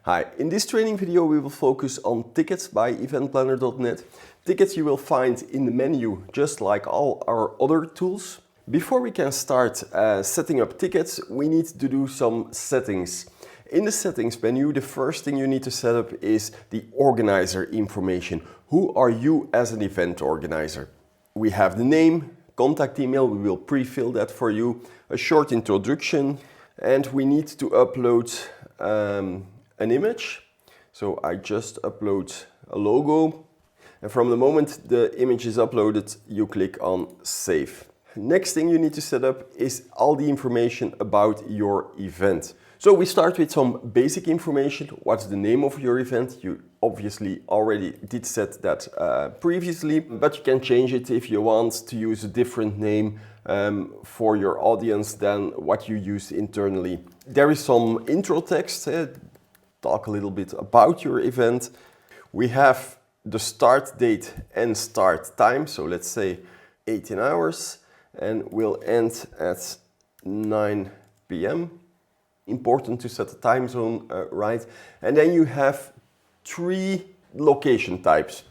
Hi, in this training video we will focus on tickets by eventplanner.net. Tickets you will find in the menu just like all our other tools. Before we can start setting up tickets, we need to do some settings. In the settings menu, the first thing you need to set up is the organizer information. Who are you as an event organizer? We have the name, contact email, we will pre-fill that for you, a short introduction, and we need to upload an image. So I just upload a logo, and from the moment the image is uploaded, you click on Save. Next thing you need to set up is all the information about your event. So we start with some basic information. What's the name of your event? You obviously already did set that previously, but you can change it if you want to use a different name for your audience than what you use internally. There is some intro text, talk a little bit about your event. We have the start date and start time, so let's say 18 hours, and we'll end at 9 p.m. Important to set the time zone right. And then you have 3 location types.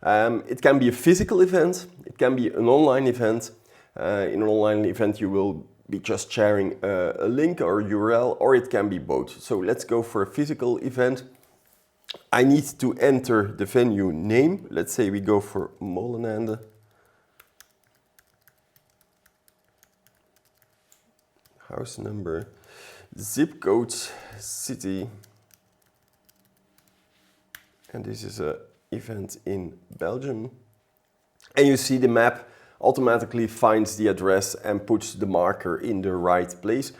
It can be a physical event, it can be an online event. In an online event you will be just sharing a link or a URL, or it can be both. So let's go for a physical event. I need to enter the venue name. Let's say we go for Molenande. House number, zip code, city. And this is an event in Belgium. And you see the map automatically finds the address and puts the marker in the right place.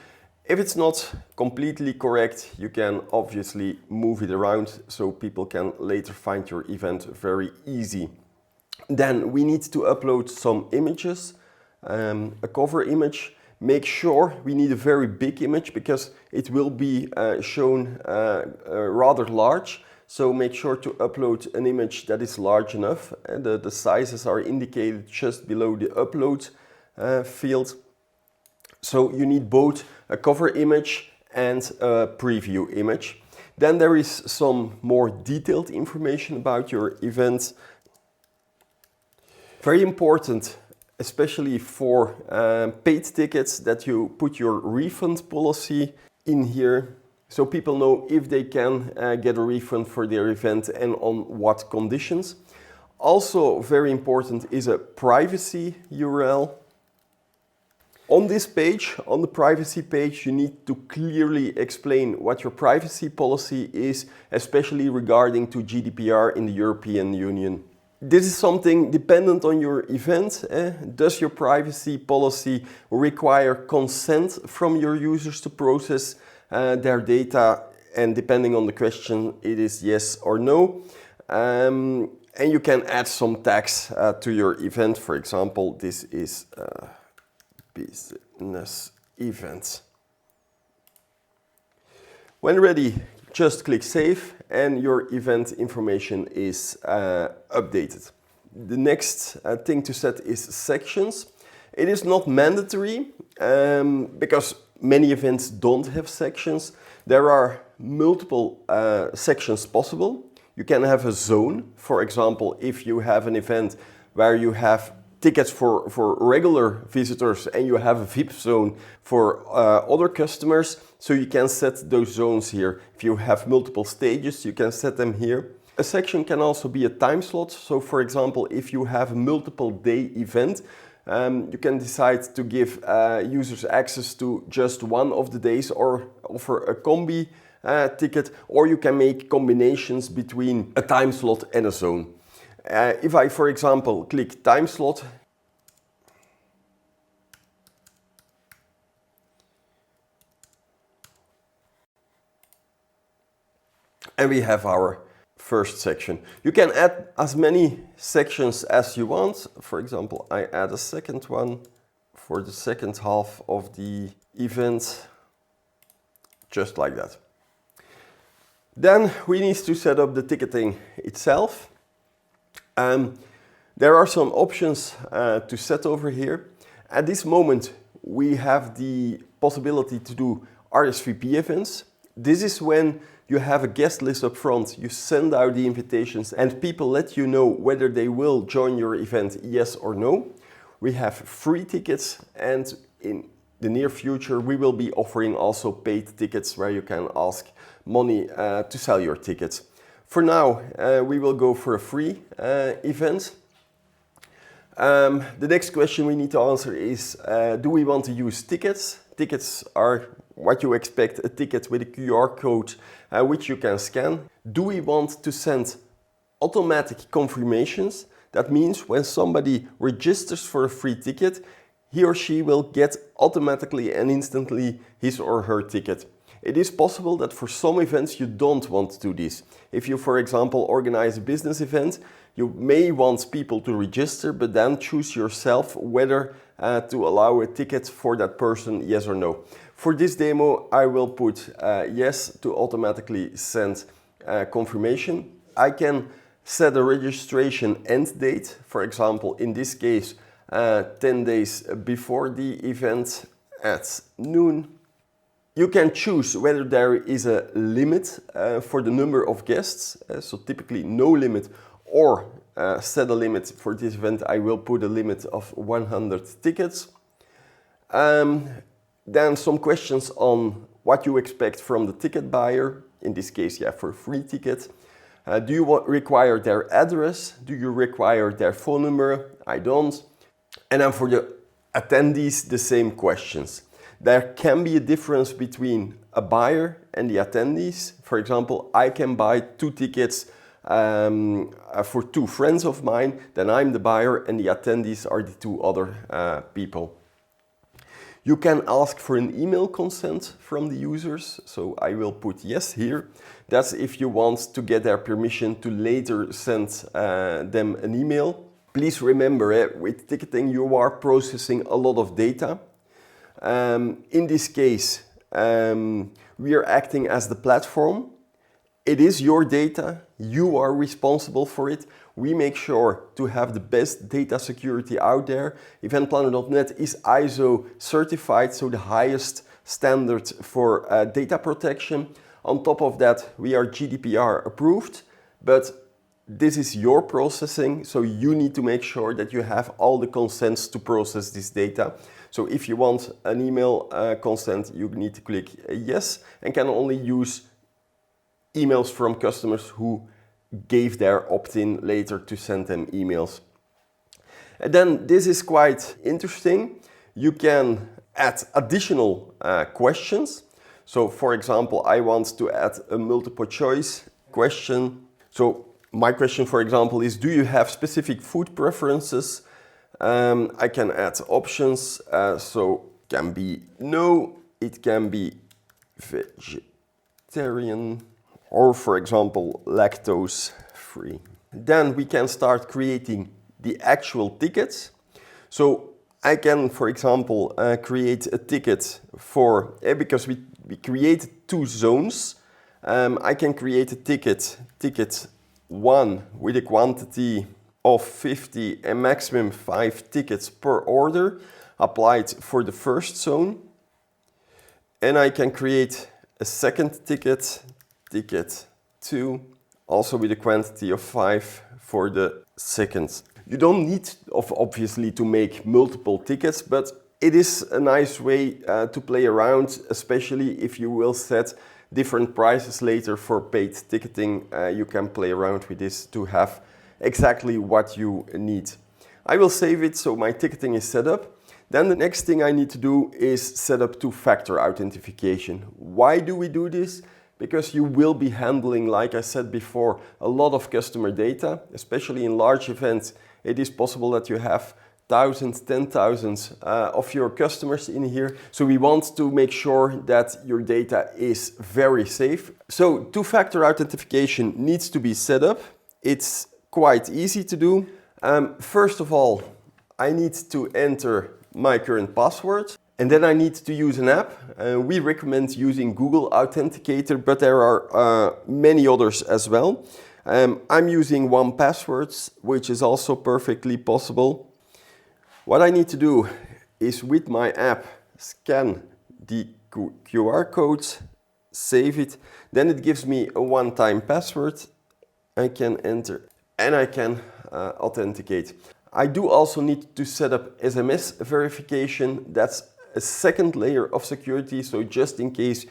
If it's not completely correct, you can obviously move it around so people can later find your event very easy. Then we need to upload some images, a cover image. Make sure we need a very big image because it will be shown rather large. So make sure to upload an image that is large enough. And the sizes are indicated just below the upload field. So you need both a cover image and a preview image. Then there is some more detailed information about your event. Very important, especially for paid tickets, that you put your refund policy in here, so people know if they can get a refund for their event and on what conditions. Also very important is a privacy URL. On this page, on the privacy page, you need to clearly explain what your privacy policy is, especially regarding to GDPR in the European Union. This is something dependent on your event. Does your privacy policy require consent from your users to process their data? And depending on the question, it is yes or no. And you can add some tags to your event. For example, this is a business event. When ready, just click Save and your event information is updated. The next thing to set is sections. It is not mandatory because many events don't have sections. There are multiple sections possible. You can have a zone. For example, if you have an event where you have tickets for regular visitors and you have a VIP zone for other customers, so you can set those zones here. If you have multiple stages, you can set them here. A section can also be a time slot. So for example, if you have a multiple day event, you can decide to give users access to just one of the days or offer a combi ticket, or you can make combinations between a time slot and a zone. If I, for example, click time slot, and we have our first section. You can add as many sections as you want. For example, I add a second one for the second half of the event, just like that. Then we need to set up the ticketing itself. There are some options to set over here. At this moment, we have the possibility to do RSVP events. This is when You have a guest list up front, you send out the invitations and people let you know whether they will join your event, yes or no. We have free tickets, and in the near future we will be offering also paid tickets where you can ask money to sell your tickets. For now, we will go for a free event. The next question we need to answer is, do we want to use tickets? Tickets are what you expect, a ticket with a QR code which you can scan. Do we want to send automatic confirmations? That means when somebody registers for a free ticket, he or she will get automatically and instantly his or her ticket. It is possible that for some events you don't want to do this. If you, for example, organize a business event, you may want people to register, but then choose yourself whether to allow a ticket for that person, yes or no. For this demo, I will put yes to automatically send confirmation. I can set a registration end date, for example, in this case, 10 days before the event at noon. You can choose whether there is a limit for the number of guests, so typically no limit, or set a limit. For this event I will put a limit of 100 tickets. Then some questions on what you expect from the ticket buyer, in this case for a free ticket. Do you require their address? Do you require their phone number? I don't. And then for the attendees, the same questions. There can be a difference between a buyer and the attendees. For example, I can buy 2 tickets for 2 friends of mine, then I'm the buyer and the attendees are the 2 other people. You can ask for an email consent from the users, so I will put yes here. That's if you want to get their permission to later send them an email. Please remember, with ticketing you are processing a lot of data. In this case, we are acting as the platform. It is your data, you are responsible for it. We make sure to have the best data security out there. Eventplanner.net is ISO certified, so the highest standard for data protection. On top of that, we are GDPR approved, but this is your processing, so you need to make sure that you have all the consents to process this data. So if you want an email consent, you need to click yes and can only use emails from customers who gave their opt-in later to send them emails. And then this is quite interesting. You can add additional questions. So for example, I want to add a multiple choice question. So my question, for example, is, do you have specific food preferences? I can add options, so it can be no, it can be vegetarian, or for example, lactose free. Then we can start creating the actual tickets. So I can, for example, create a ticket for, because we created 2 zones, I can create a ticket 1 with a quantity of 50 and maximum 5 tickets per order applied for the first zone. And I can create a second ticket 2, also with a quantity of 5 for the second. You don't need obviously to make multiple tickets, but it is a nice way to play around, especially if you will set different prices later for paid ticketing. You can play around with this to have exactly what you need. I will save it so my ticketing is set up. Then the next thing I need to do is set up 2-factor authentication. Why do we do this? Because you will be handling, like I said before, a lot of customer data, especially in large events. It is possible that you have thousands, 10,000 of your customers in here. So we want to make sure that your data is very safe. So 2-factor authentication needs to be set up. It's quite easy to do. First of all, I need to enter my current password. And then I need to use an app. We recommend using Google Authenticator, but there are many others as well. I'm using 1Password, which is also perfectly possible. What I need to do is with my app, scan the QR code, save it. Then it gives me a one-time password. I can enter and I can authenticate. I do also need to set up SMS verification. That's a second layer of security. So just in case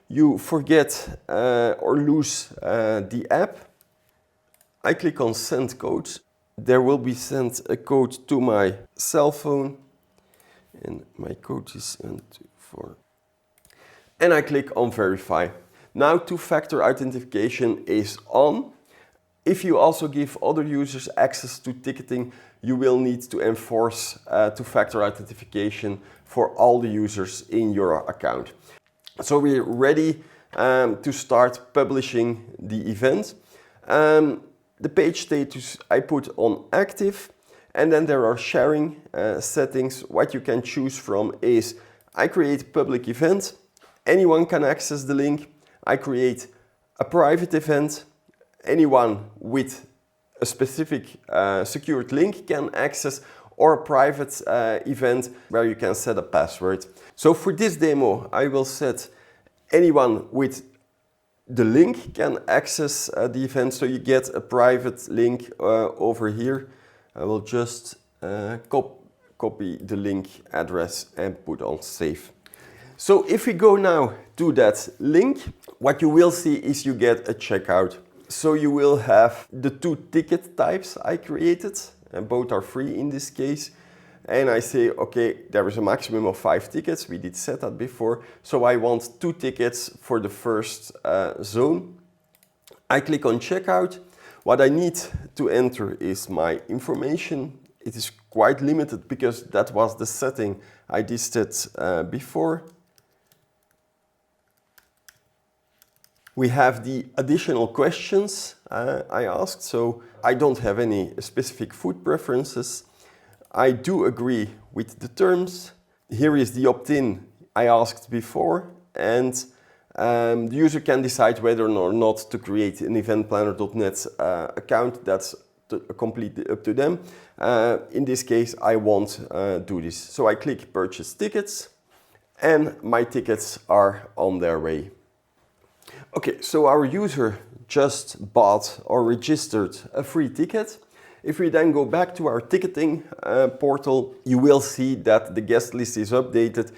you forget or lose the app, I click on send codes. There will be sent a code to my cell phone. And my code is 124. And I click on verify. Now two-factor authentication is on. If you also give other users access to ticketing, you will need to enforce two-factor authentication for all the users in your account. So we're ready to start publishing the event. The page status I put on active, and then there are sharing settings. What you can choose from is I create public event. Anyone can access the link. I create a private event. Anyone with a specific secured link can access, or a private event where you can set a password. So for this demo, I will set anyone with the link can access the event. So you get a private link over here. I will just copy the link address and put on save. So if we go now to that link, what you will see is you get a checkout. So you will have the two ticket types I created, and both are free in this case. And I say, okay, there is a maximum of 5 tickets. We did set that before. So I want 2 tickets for the first zone. I click on checkout. What I need to enter is my information. It is quite limited because that was the setting I did before. We have the additional questions I asked. So I don't have any specific food preferences. I do agree with the terms. Here is the opt-in I asked before, and the user can decide whether or not to create an eventplanner.net account. That's completely up to them. In this case, I won't do this. So I click purchase tickets, and my tickets are on their way. Okay, so our user just bought or registered a free ticket. If we then go back to our ticketing portal, you will see that the guest list is updated.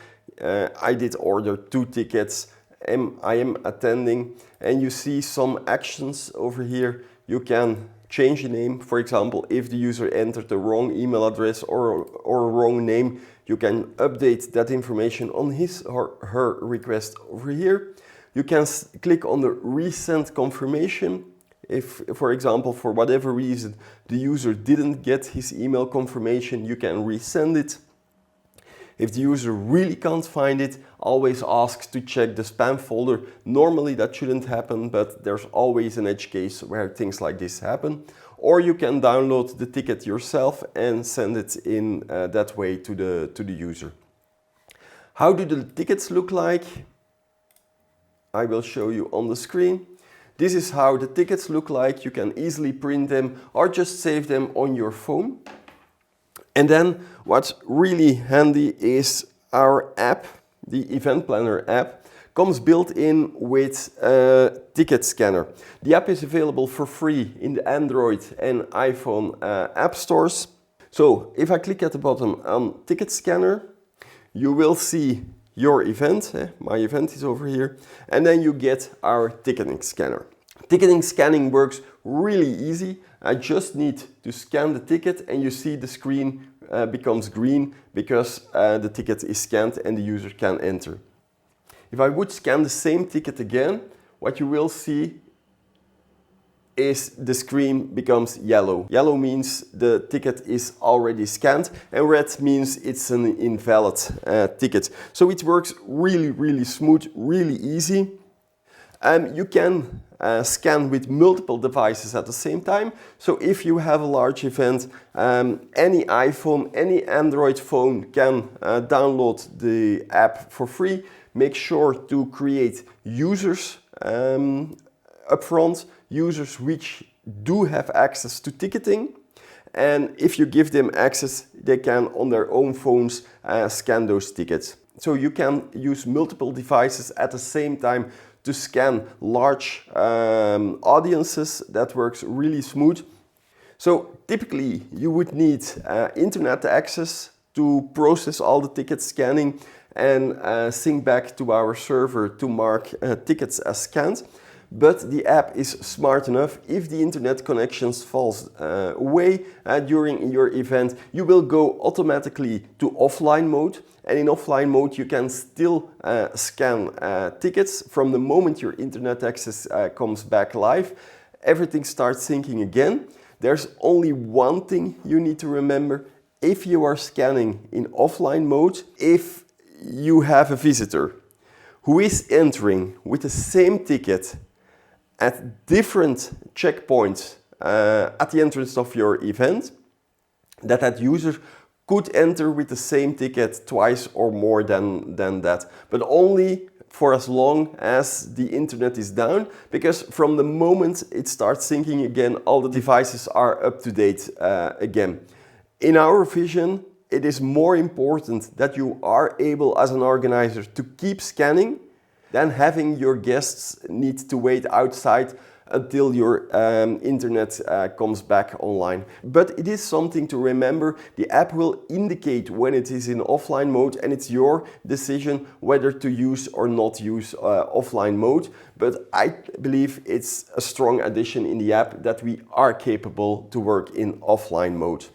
I did order 2 tickets. I am attending, and you see some actions over here. You can change the name. For example, if the user entered the wrong email address or a wrong name, you can update that information on his or her request over here. You can click on the resend confirmation. If, for example, for whatever reason, the user didn't get his email confirmation, you can resend it. If the user really can't find it, always ask to check the spam folder. Normally that shouldn't happen, but there's always an edge case where things like this happen. Or you can download the ticket yourself and send it in that way to the user. How do the tickets look like? I will show you on the screen. This is how the tickets look like. You can easily print them or just save them on your phone. And then what's really handy is our app, the Event Planner app, comes built in with a ticket scanner. The app is available for free in the Android and iPhone app stores. So if I click at the bottom on ticket scanner, you will see your event. My event is over here. And then you get our ticketing scanner. Ticketing scanning works really easy. I just need to scan the ticket and you see the screen becomes green because the ticket is scanned and the user can enter. If I would scan the same ticket again, what you will see is the screen becomes yellow. Yellow means the ticket is already scanned, and red means it's an invalid ticket. So it works really, really smooth, really easy. You can scan with multiple devices at the same time. So if you have a large event, any iPhone, any Android phone can download the app for free. Make sure to create users upfront, users which do have access to ticketing. And if you give them access, they can on their own phones scan those tickets. So you can use multiple devices at the same time to scan large audiences. That works really smooth. So typically you would need internet access to process all the ticket scanning and sync back to our server to mark tickets as scanned. But the app is smart enough. If the internet connection falls away during your event, you will go automatically to offline mode. And in offline mode, you can still scan tickets. From the moment your internet access comes back live, everything starts syncing again. There's only one thing you need to remember. If you are scanning in offline mode, if you have a visitor who is entering with the same ticket at different checkpoints at the entrance of your event, that user could enter with the same ticket twice or more than that, but only for as long as the internet is down, because from the moment it starts syncing again, all the devices are up to date again. In our vision, it is more important that you are able as an organizer to keep scanning than having your guests need to wait outside until your internet comes back online. But it is something to remember. The app will indicate when it is in offline mode, and it's your decision whether to use or not use offline mode. But I believe it's a strong addition in the app that we are capable to work in offline mode.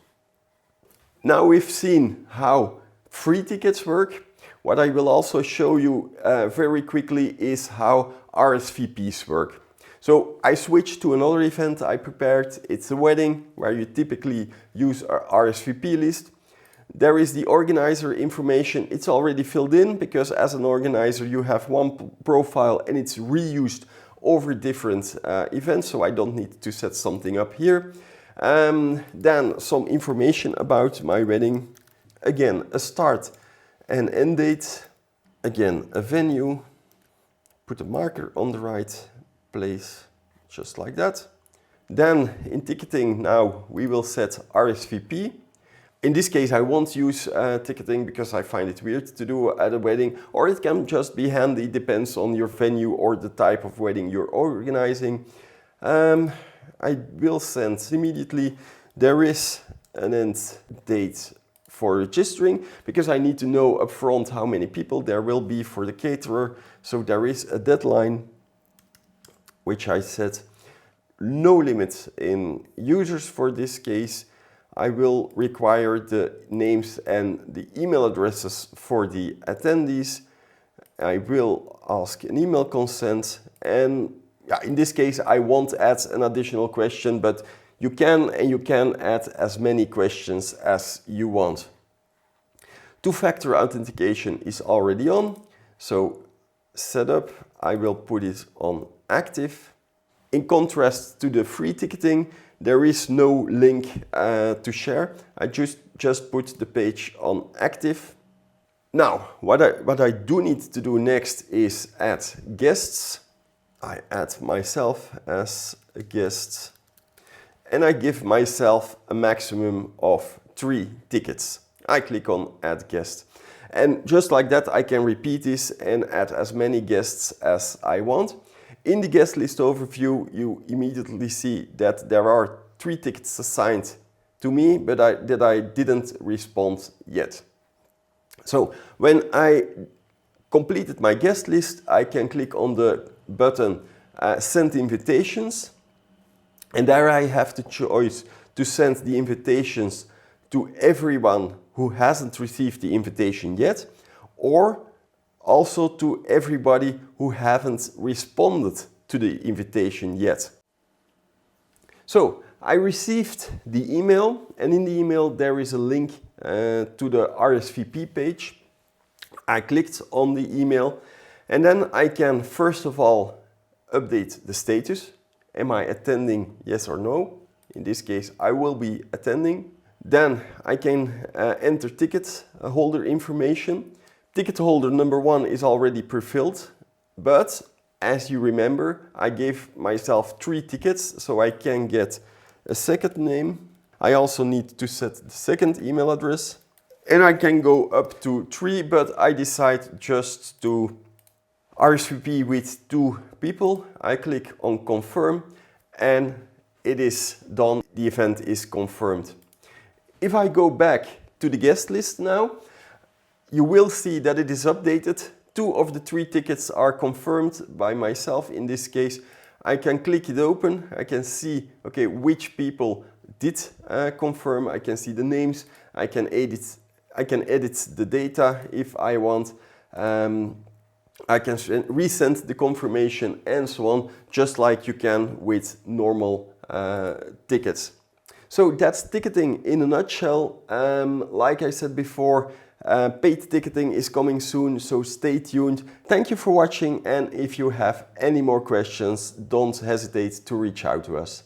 Now we've seen how free tickets work. What I will also show you very quickly is how RSVPs work. So I switched to another event I prepared. It's a wedding where you typically use our RSVP list. There is the organizer information. It's already filled in because as an organizer you have one profile and it's reused over different events, so I don't need to set something up here. Then some information about my wedding. Again, a start and end date. Again, a venue. Put a marker on the right place, just like that. Then in ticketing now we will set RSVP. In this case I won't use ticketing because I find it weird to do at a wedding, or it can just be handy, depends on your venue or the type of wedding you're organizing. I will send immediately. There is an end date for registering because I need to know upfront how many people there will be for the caterer. So there is a deadline which I set. No limit in users for this case. I will require the names and the email addresses for the attendees. I will ask an email consent, and in this case I won't add an additional question, but you can add as many questions as you want. Two-factor authentication is already on, so setup, I will put it on active. In contrast to the free ticketing, there is no link to share. I just put the page on active. Now, what I do need to do next is add guests. I add myself as a guest, and I give myself a maximum of 3 tickets. I click on add guest. And just like that, I can repeat this and add as many guests as I want. In the guest list overview, you immediately see that there are 3 tickets assigned to me, but that I didn't respond yet. So when I completed my guest list, I can click on the button send invitations, and there I have the choice to send the invitations to everyone who hasn't received the invitation yet, or also to everybody who haven't responded to the invitation yet. So I received the email, and in the email there is a link to the RSVP page. I clicked on the email, and then I can first of all update the status. Am I attending, yes or no? In this case I will be attending. Then I can enter ticket holder information. Ticket holder number 1 is already pre-filled, but as you remember, I gave myself 3 tickets, so I can get a second name. I also need to set the second email address, and I can go up to 3, but I decide just to RSVP with 2 people. I click on confirm and it is done. The event is confirmed. If I go back to the guest list now, you will see that it is updated. 2 of the 3 tickets are confirmed by myself in this case. I can click it open. I can see, okay, which people did confirm. I can see the names. I can edit the data if I want. I can resend the confirmation and so on, just like you can with normal tickets. So that's ticketing in a nutshell. Like I said before, paid ticketing is coming soon, so stay tuned. Thank you for watching, and if you have any more questions, don't hesitate to reach out to us.